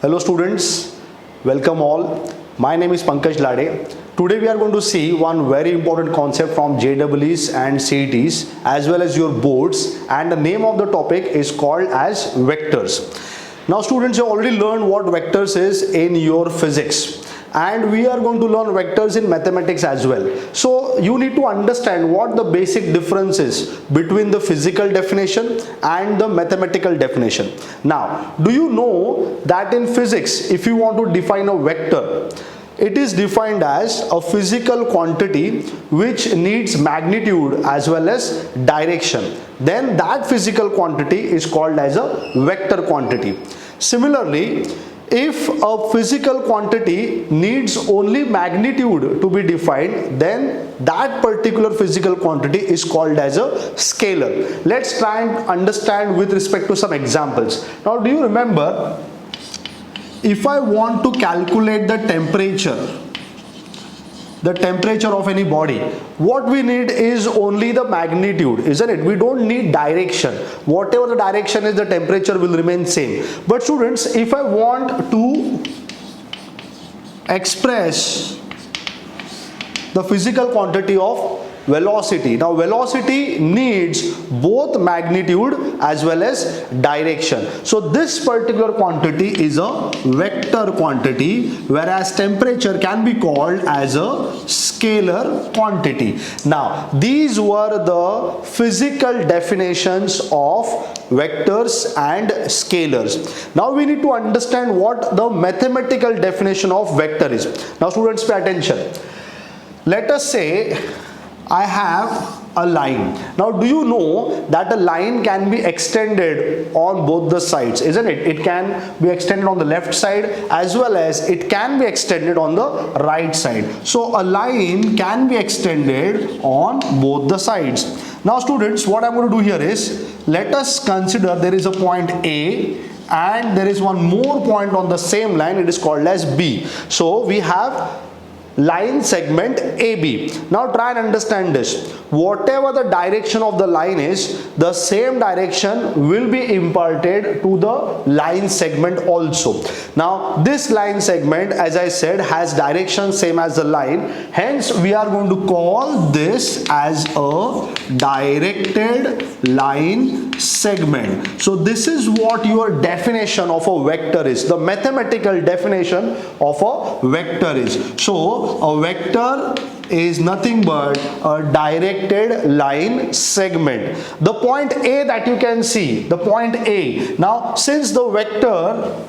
Hello students, welcome all. My name is Pankaj Lade. Today we are going to see one very important concept from JEEs and CETs as well as your boards, and the name of the topic is called as vectors. Now students, you already learned what vectors is in your physics, and we are going to learn vectors in mathematics as well. So you need to understand what the basic difference is between the physical definition and the mathematical definition. Now, do you know that in physics, if you want to define a vector, it is defined as a physical quantity which needs magnitude as well as direction. Then that physical quantity is called as a vector quantity. Similarly, if a physical quantity needs only magnitude to be defined, then that particular physical quantity is called as a scalar. Let's try and understand with respect to some examples. Now, do you remember, if I want to calculate the temperature of any body, what we need is only the magnitude, isn't it? We don't need direction. Whatever the direction is, the temperature will remain same. But students, if I want to express the physical quantity of velocity, now velocity needs both magnitude as well as direction. So this particular quantity is a vector quantity, whereas temperature can be called as a scalar quantity. Now these were the physical definitions of vectors and scalars. Now we need to understand what the mathematical definition of vector is. Now students, pay attention. Let us say I have a line. Now do you know that a line can be extended on both the sides, isn't it? It can be extended on the left side as well as it can be extended on the right side. So a line can be extended on both the sides. Now students, what I'm going to do here is, let us consider there is a point A and there is one more point on the same line, it is called as B. So we have line segment AB. Now try and understand this. Whatever the direction of the line is, the same direction will be imparted to the line segment also. Now this line segment, as I said, has direction same as the line. Hence we are going to call this as a directed line segment. So this is what your definition of a vector is. The mathematical definition of a vector is. So a vector is nothing but a directed line segment. The point A that you can see, the point A. Now since the vector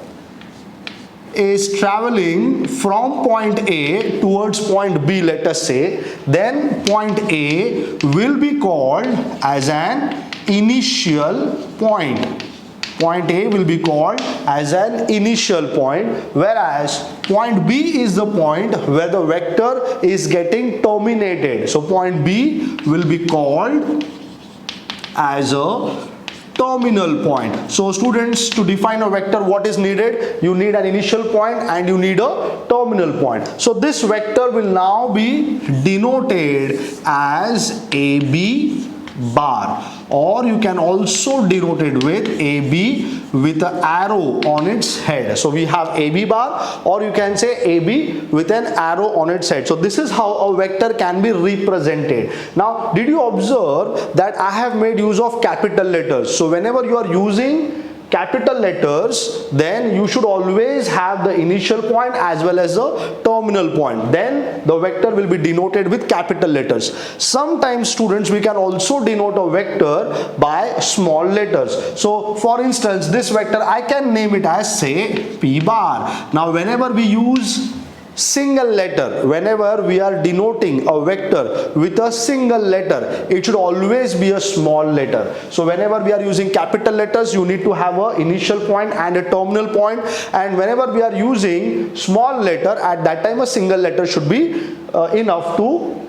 is traveling from point A towards point B, let us say, then point A will be called as an initial point. Point A will be called as an initial point, whereas point B is the point where the vector is getting terminated. So point B will be called as a terminal point. So students, to define a vector, what is needed? You need an initial point and you need a terminal point. So this vector will now be denoted as AB bar, or you can also denote it with AB with an arrow on its head. So we have AB bar, or you can say AB with an arrow on its head. So this is how a vector can be represented. Now did you observe that I have made use of capital letters? So whenever you are using capital letters, then you should always have the initial point as well as the terminal point. Then the vector will be denoted with capital letters. Sometimes students, we can also denote a vector by small letters. So for instance, this vector I can name it as, say, P bar. Now whenever we use single letter, whenever we are denoting a vector with a single letter, it should always be a small letter. So whenever we are using capital letters, you need to have an initial point and a terminal point, and whenever we are using small letter, at that time a single letter should be enough to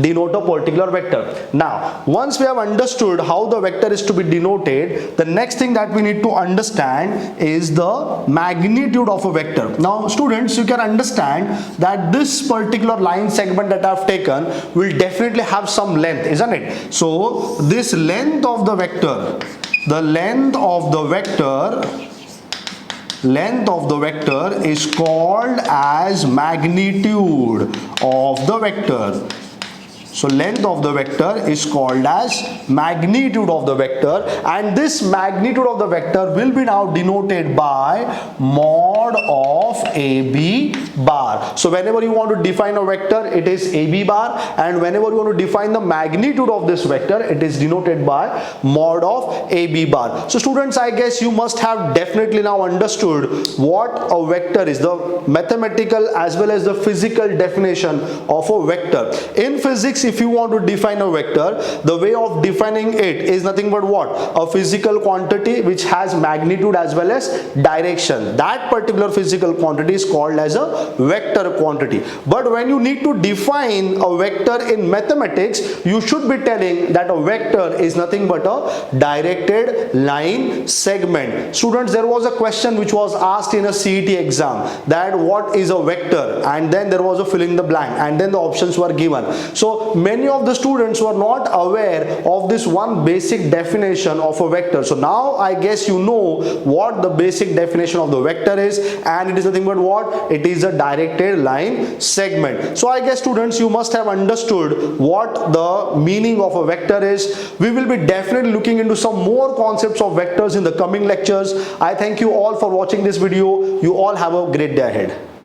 denote a particular vector. Now once we have understood how the vector is to be denoted, the next thing that we need to understand is the magnitude of a vector. Now students, you can understand that this particular line segment that I have taken will definitely have some length, isn't it? So this length of the vector, the length of the vector Length of the vector is called as magnitude of the vector. So length of the vector is called as magnitude of the vector, and this magnitude of the vector will be now denoted by mod of AB bar. So whenever you want to define a vector, it is AB bar, and whenever you want to define the magnitude of this vector, it is denoted by mod of AB bar. So students, I guess you must have definitely now understood what a vector is, the mathematical as well as the physical definition of a vector. In physics, if you want to define a vector, the way of defining it is nothing but what? A physical quantity which has magnitude as well as direction. That particular physical quantity is called as a vector quantity. But when you need to define a vector in mathematics, you should be telling that a vector is nothing but a directed line segment. Students, there was a question which was asked in a CET exam, that what is a vector, and then there was a fill in the blank, and then the options were given. So many of the students were not aware of this one basic definition of a vector. So now I guess you know what the basic definition of the vector is, and it is nothing but what? It is a directed line segment. So I guess students, you must have understood what the meaning of a vector is. We will be definitely looking into some more concepts of vectors in the coming lectures. I thank you all for watching this video. You all have a great day ahead.